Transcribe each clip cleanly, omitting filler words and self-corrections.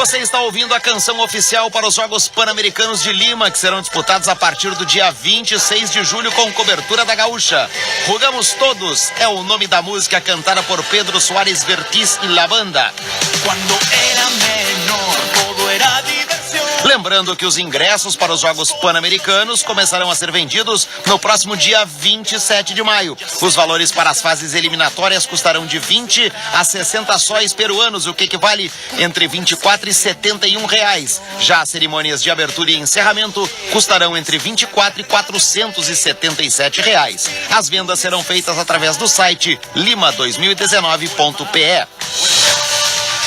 Você está ouvindo a canção oficial para os Jogos Pan-Americanos de Lima, que serão disputados a partir do dia 26 de julho com cobertura da Gaúcha. Rugamos Todos é o nome da música cantada por Pedro Soares Vertiz e La Banda. Lembrando que os ingressos para os Jogos Pan-Americanos começarão a ser vendidos no próximo dia 27 de maio. Os valores para as fases eliminatórias custarão de 20 a 60 sóis peruanos, o que equivale entre 24 e 71 reais. Já as cerimônias de abertura e encerramento custarão entre 24 e 477 reais. As vendas serão feitas através do site lima2019.pe.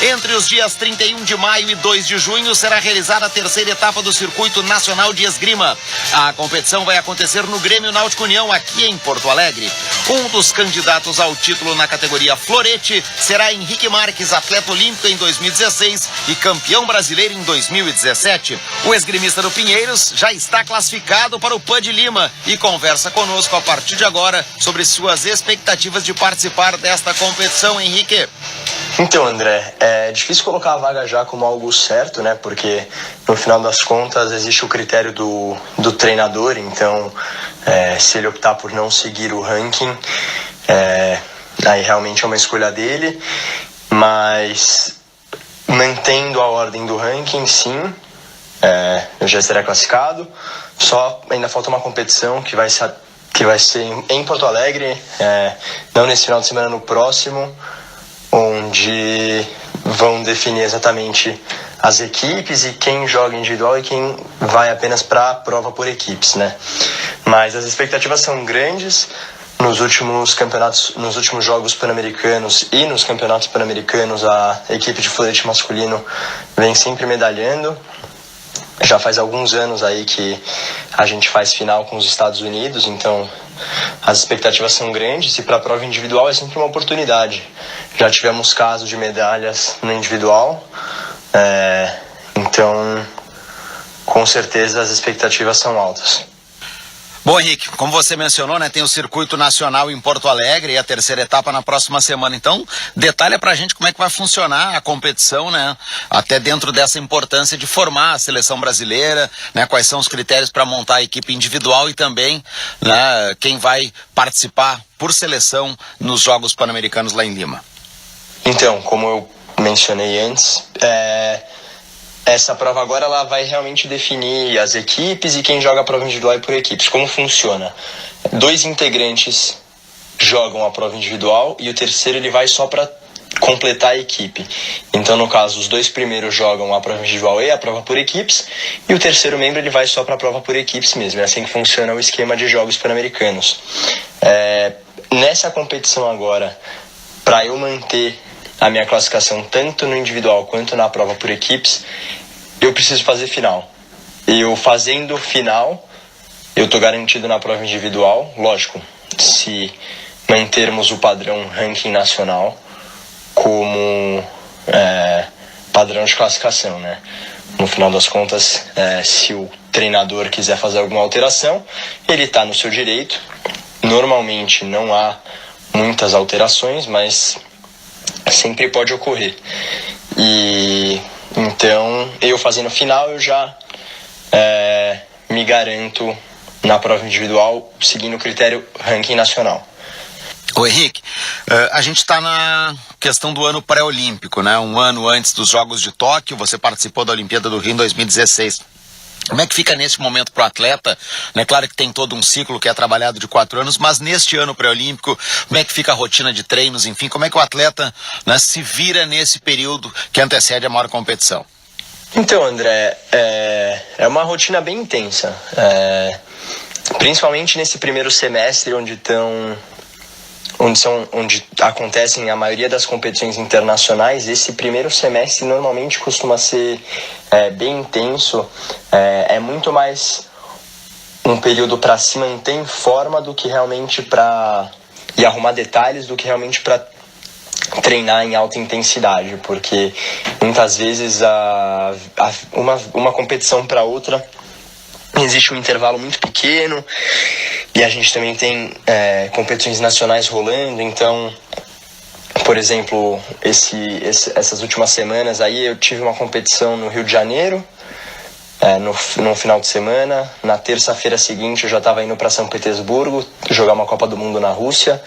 Entre os dias 31 de maio e 2 de junho será realizada a terceira etapa do Circuito Nacional de Esgrima. A competição vai acontecer no Grêmio Náutico União, aqui em Porto Alegre. Um dos candidatos ao título na categoria florete será Henrique Marques, atleta olímpico em 2016 e campeão brasileiro em 2017. O esgrimista do Pinheiros já está classificado para o PAN de Lima e conversa conosco a partir de agora sobre suas expectativas de participar desta competição. Henrique. Então, André, é difícil colocar a vaga já como algo certo, né? Porque no final das contas existe o critério do treinador, então se ele optar por não seguir o ranking, aí realmente é uma escolha dele, mas mantendo a ordem do ranking, sim, eu já serei classificado. Só ainda falta uma competição que vai ser em Porto Alegre, não nesse final de semana, no próximo, onde vão definir exatamente as equipes e quem joga individual e quem vai apenas para a prova por equipes, né? Mas as expectativas são grandes. Nos últimos campeonatos, nos últimos Jogos Pan-Americanos e nos campeonatos Pan-Americanos, a equipe de florete masculino vem sempre medalhando. Já faz alguns anos aí que a gente faz final com os Estados Unidos, então as expectativas são grandes e para a prova individual é sempre uma oportunidade. Já tivemos casos de medalhas no individual, então com certeza as expectativas são altas. Bom, Henrique, como você mencionou, né, tem o Circuito Nacional em Porto Alegre e a terceira etapa na próxima semana. Então, detalha pra gente como é que vai funcionar a competição, né? Até dentro dessa importância de formar a seleção brasileira, né? Quais são os critérios para montar a equipe individual e também, né, quem vai participar por seleção nos Jogos Pan-Americanos lá em Lima. Então, como eu mencionei antes, essa prova agora ela vai realmente definir as equipes e quem joga a prova individual por equipes. Como funciona? 2 integrantes jogam a prova individual e o terceiro ele vai só para completar a equipe. Então, no caso, os 2 primeiros jogam a prova individual e a prova por equipes e o terceiro membro ele vai só para a prova por equipes mesmo. É assim que funciona o esquema de Jogos Pan-Americanos. Nessa competição agora, para eu manter a minha classificação tanto no individual quanto na prova por equipes, eu preciso fazer final. Eu fazendo final, eu estou garantido na prova individual, lógico, se mantermos o padrão ranking nacional como padrão de classificação, né? No final das contas, se o treinador quiser fazer alguma alteração, ele está no seu direito. Normalmente não há muitas alterações, mas sempre pode ocorrer. E então, eu fazendo final, eu já me garanto na prova individual, seguindo o critério ranking nacional. Ô Henrique, a gente está na questão do ano pré-olímpico, né? Um ano antes dos Jogos de Tóquio, você participou da Olimpíada do Rio em 2016. Como é que fica nesse momento para o atleta? É claro que tem todo um ciclo que é trabalhado de 4 anos, mas neste ano pré-olímpico, como é que fica a rotina de treinos, enfim, como é que o atleta, né, se vira nesse período que antecede a maior competição? Então, André, é uma rotina bem intensa, principalmente nesse primeiro semestre onde acontecem a maioria das competições internacionais. Esse primeiro semestre normalmente costuma ser bem intenso, é muito mais um período para se manter em forma do que realmente e arrumar detalhes do que realmente para treinar em alta intensidade, porque muitas vezes uma competição para outra existe um intervalo muito pequeno e a gente também tem competições nacionais rolando. Então, por exemplo, essas últimas semanas aí eu tive uma competição no Rio de Janeiro, no final de semana. Na terça-feira seguinte eu já estava indo para São Petersburgo jogar uma Copa do Mundo na Rússia.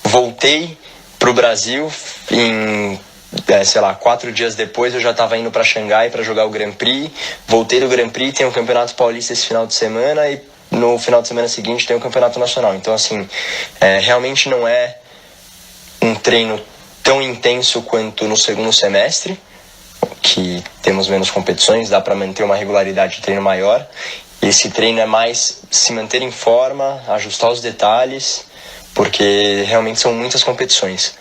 Voltei para o Brasil em 4 dias depois eu já estava indo para Xangai para jogar o Grand Prix. Voltei do Grand Prix, tem o Campeonato Paulista esse final de semana e no final de semana seguinte tem o Campeonato Nacional. Então assim, realmente não é um treino tão intenso quanto no segundo semestre, que temos menos competições, dá para manter uma regularidade de treino maior. Esse treino é mais se manter em forma, ajustar os detalhes, porque realmente são muitas competições.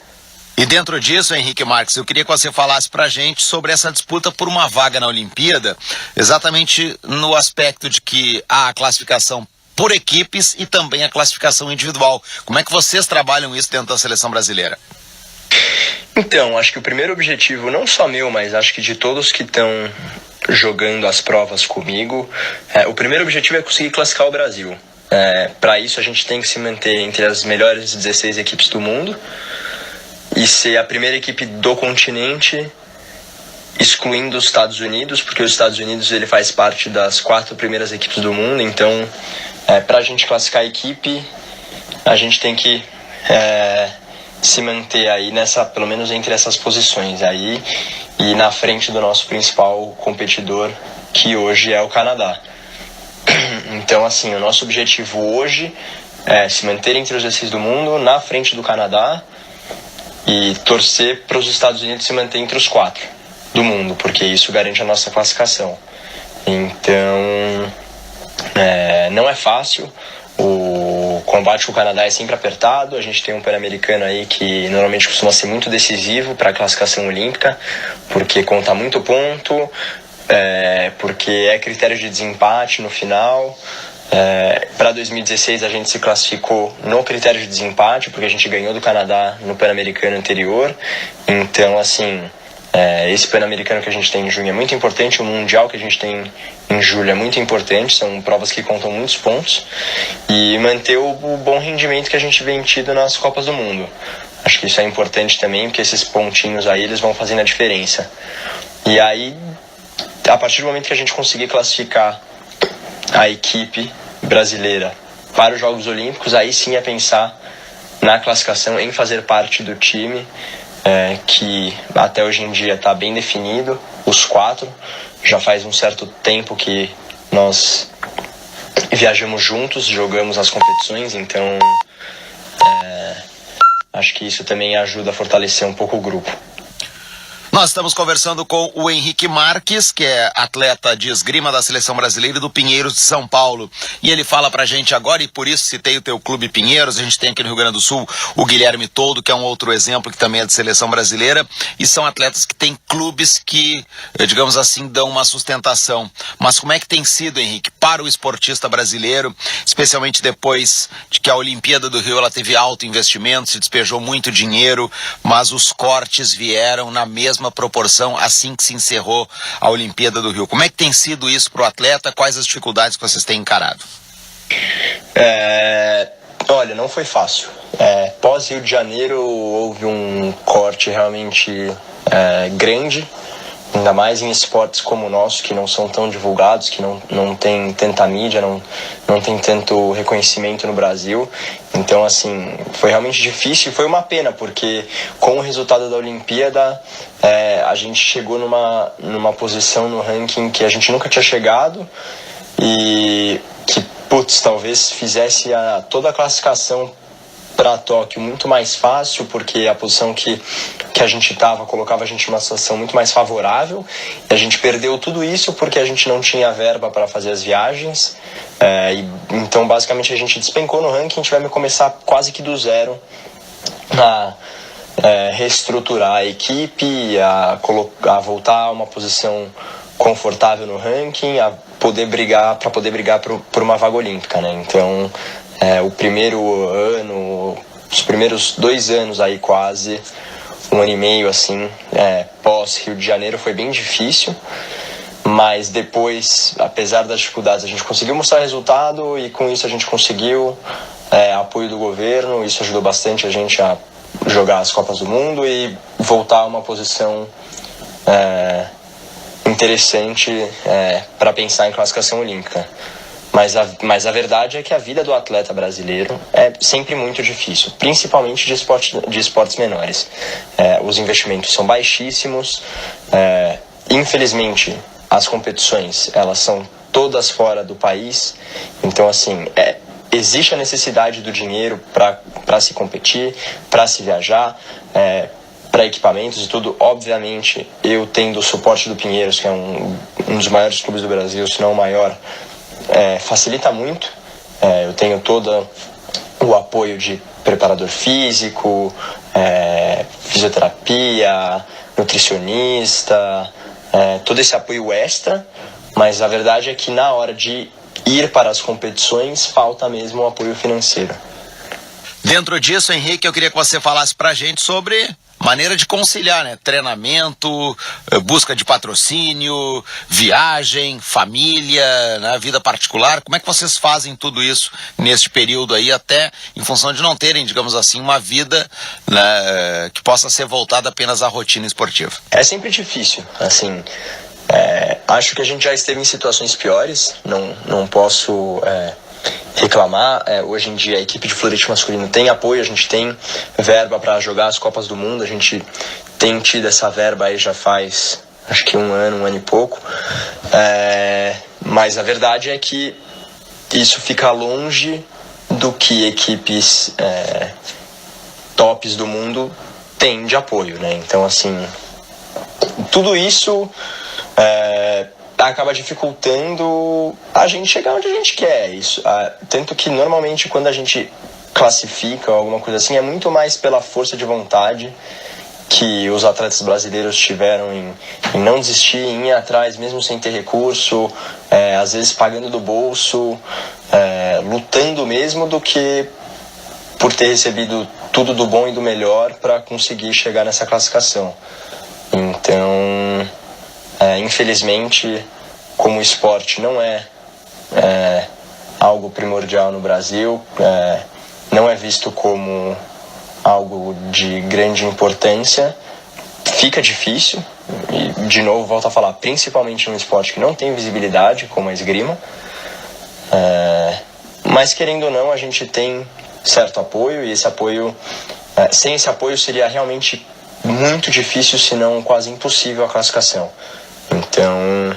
E dentro disso, Henrique Marques, eu queria que você falasse pra gente sobre essa disputa por uma vaga na Olimpíada, exatamente no aspecto de que há a classificação por equipes e também a classificação individual. Como é que vocês trabalham isso dentro da seleção brasileira? Então, acho que o primeiro objetivo, não só meu, mas acho que de todos que estão jogando as provas comigo, o primeiro objetivo é conseguir classificar o Brasil. Para isso a gente tem que se manter entre as melhores 16 equipes do mundo e ser a primeira equipe do continente, excluindo os Estados Unidos, porque os Estados Unidos ele faz parte das 4 primeiras equipes do mundo. Então, para a gente classificar a equipe, a gente tem que se manter aí pelo menos entre essas posições aí e na frente do nosso principal competidor, que hoje é o Canadá. Então, assim, o nosso objetivo hoje é se manter entre os 16 do mundo, na frente do Canadá, e torcer para os Estados Unidos se manter entre os 4 do mundo, porque isso garante a nossa classificação. Então, não é fácil. O combate com o Canadá é sempre apertado. A gente tem um Pan-Americano aí que normalmente costuma ser muito decisivo para a classificação olímpica, porque conta muito ponto, porque é critério de desempate no final. Para 2016 a gente se classificou no critério de desempate, porque a gente ganhou do Canadá no Pan-Americano anterior. Então, assim, esse Pan-Americano que a gente tem em junho é muito importante, o Mundial que a gente tem em julho é muito importante, são provas que contam muitos pontos, e manter o bom rendimento que a gente vem tido nas Copas do Mundo. Acho que isso é importante também, porque esses pontinhos aí eles vão fazendo a diferença. E aí, a partir do momento que a gente conseguir classificar a equipe brasileira para os Jogos Olímpicos, aí sim é pensar na classificação, em fazer parte do time, que até hoje em dia está bem definido, os 4. Já faz um certo tempo que nós viajamos juntos, jogamos as competições, então acho que isso também ajuda a fortalecer um pouco o grupo. Nós estamos conversando com o Henrique Marques, que é atleta de esgrima da Seleção Brasileira e do Pinheiros de São Paulo. E ele fala pra gente agora, e por isso citei o teu clube Pinheiros. A gente tem aqui no Rio Grande do Sul o Guilherme Toldo, que é um outro exemplo, que também é de Seleção Brasileira. E são atletas que têm clubes que, digamos assim, dão uma sustentação. Mas como é que tem sido, Henrique, para o esportista brasileiro, especialmente depois de que a Olimpíada do Rio ela teve alto investimento, se despejou muito dinheiro, mas os cortes vieram na mesma proporção assim que se encerrou a Olimpíada do Rio. Como é que tem sido isso para o atleta? Quais as dificuldades que vocês têm encarado? Olha, não foi fácil. Pós Rio de Janeiro houve um corte realmente grande, ainda mais em esportes como o nosso, que não são tão divulgados, que não tem tanta mídia, não tem tanto reconhecimento no Brasil. Então, assim, foi realmente difícil e foi uma pena, porque com o resultado da Olimpíada, a gente chegou numa posição no ranking que a gente nunca tinha chegado e que, talvez fizesse toda a classificação para Tóquio muito mais fácil, porque a posição que a gente estava colocava a gente numa situação muito mais favorável, e a gente perdeu tudo isso porque a gente não tinha verba para fazer as viagens, então basicamente a gente despencou no ranking. A gente vai começar quase que do zero a reestruturar a equipe, a voltar a uma posição confortável no ranking, a poder brigar por uma vaga olímpica, né? Então o primeiro ano, os primeiros 2 anos aí, quase 1 ano e meio assim, pós Rio de Janeiro, foi bem difícil, mas depois, apesar das dificuldades, a gente conseguiu mostrar resultado, e com isso a gente conseguiu apoio do governo. Isso ajudou bastante a gente a jogar as Copas do Mundo e voltar a uma posição interessante para pensar em classificação olímpica. Mas a verdade é que a vida do atleta brasileiro é sempre muito difícil, principalmente de esportes menores. Os investimentos são baixíssimos, infelizmente as competições elas são todas fora do país, então assim, existe a necessidade do dinheiro para se competir, para se viajar, para equipamentos e tudo. Obviamente, eu tendo o suporte do Pinheiros, que é um dos maiores clubes do Brasil, se não o maior, facilita muito. Eu tenho todo o apoio de preparador físico, fisioterapia, nutricionista, todo esse apoio extra, mas a verdade é que na hora de ir para as competições falta mesmo o apoio financeiro. Dentro disso, Henrique, eu queria que você falasse pra gente sobre maneira de conciliar, né? Treinamento, busca de patrocínio, viagem, família, né? Vida particular. Como é que vocês fazem tudo isso neste período aí, até em função de não terem, digamos assim, uma vida, né, que possa ser voltada apenas à rotina esportiva? É sempre difícil, assim. Acho que a gente já esteve em situações piores, não posso reclamar. Hoje em dia a equipe de florete masculino tem apoio, a gente tem verba para jogar as Copas do Mundo, a gente tem tido essa verba aí já faz acho que um ano e pouco, mas a verdade é que isso fica longe do que equipes tops do mundo têm de apoio, né? Então assim, tudo isso acaba dificultando a gente chegar onde a gente quer. Isso, tanto que normalmente quando a gente classifica ou alguma coisa assim, é muito mais pela força de vontade que os atletas brasileiros tiveram em não desistir, em ir atrás mesmo sem ter recurso, às vezes pagando do bolso, lutando mesmo, do que por ter recebido tudo do bom e do melhor para conseguir chegar nessa classificação. Então, infelizmente, como o esporte não é algo primordial no Brasil, não é visto como algo de grande importância, fica difícil. E, de novo, volto a falar, principalmente num esporte que não tem visibilidade, como a esgrima. Mas, querendo ou não, a gente tem certo apoio, e esse apoio, sem esse apoio seria realmente muito difícil, se não quase impossível, a classificação. Então,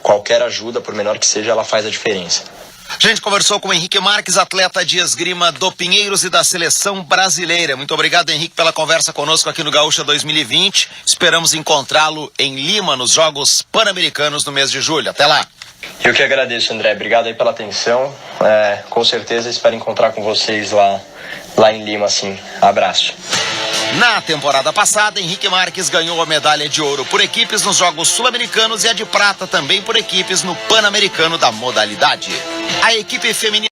qualquer ajuda, por menor que seja, ela faz a diferença. A gente conversou com o Henrique Marques, atleta de esgrima do Pinheiros e da seleção brasileira. Muito obrigado, Henrique, pela conversa conosco aqui no Gaúcha 2020. Esperamos encontrá-lo em Lima, nos Jogos Pan-Americanos no mês de julho. Até lá. Eu que agradeço, André. Obrigado aí pela atenção. Com certeza espero encontrar com vocês lá em Lima, sim. Abraço. Na temporada passada, Henrique Marques ganhou a medalha de ouro por equipes nos Jogos Sul-Americanos e a de prata também por equipes no Pan-Americano da modalidade. A equipe feminina